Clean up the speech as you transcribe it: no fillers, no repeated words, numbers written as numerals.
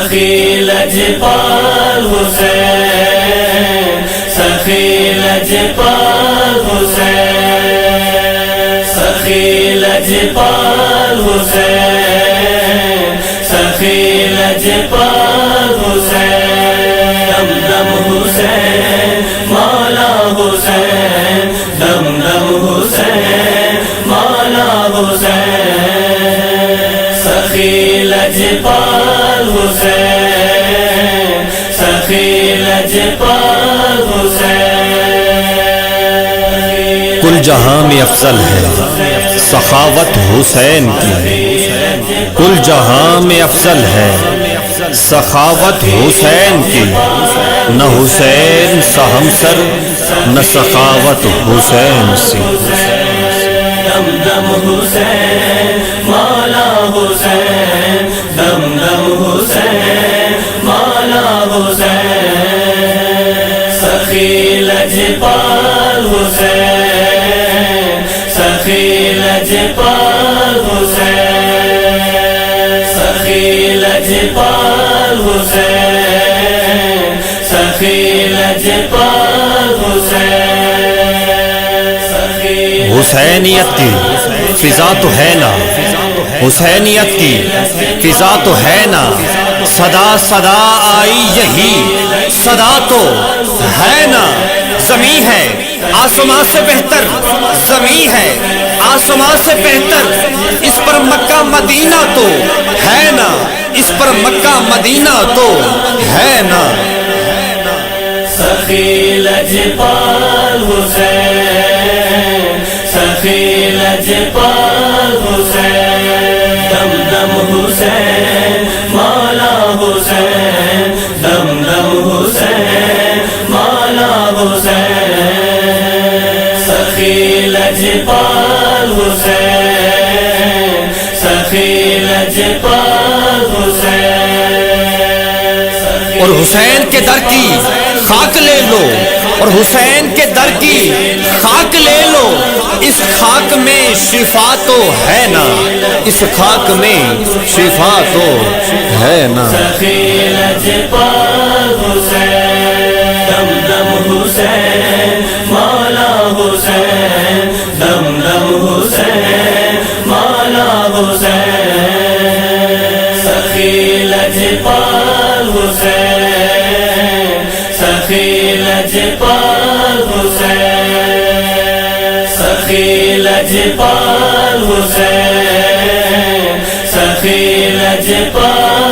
سخی لجپال حسین، سخی لجپال حسین، سخی لجپال حسین، سخی لجپال حسین، دم دم حسین مولا حسین، دم دم حسین مولا حسین، سخی لجپال حسین، سخی لجپال حسین، کل جہاں میں افضل ہے سخاوت حسین کی، کل جہاں میں افضل ہے سخاوت حسین کی، نہ حسین سا ہمسر نہ سخاوت حسین سی، دم دم حسین مولا حسین، دم دم حسین مولا حسین، سخی لجپال حسین، سخی لجپال حسین، سخی لجپال حسین، سخی لجپال حسین، حسینیت کی فضا تو ہے نا، حسینیت کی فضا تو ہے نا، صدا صدا آئی یہی صدا تو ہے نا، زمیں ہے آسمان سے بہتر، زمیں ہے آسمان سے بہتر، اس پر مکہ مدینہ تو ہے نا، اس پر مکہ مدینہ تو ہے نا، سخی لجپال حسین، سخی لجپال حسین، دم دم حسین مولا حسین، دم دم حسین مولا حسین، سخی لجپال حسین، سخی لجپال حسین، اور حسین کے در کی خاک لے لو، اور حسین کے در کی خاک لے لو، اس خاک میں شفا تو ہے نا، اس خاک میں شفا تو ہے نا، سخی لجپال حسین، دم دم حسین مولا حسین، دم دم حسین مولا حسین، سخی لجپال حسین، سخی لجپال حسین، سخی لجپال حسین، سخی لجپال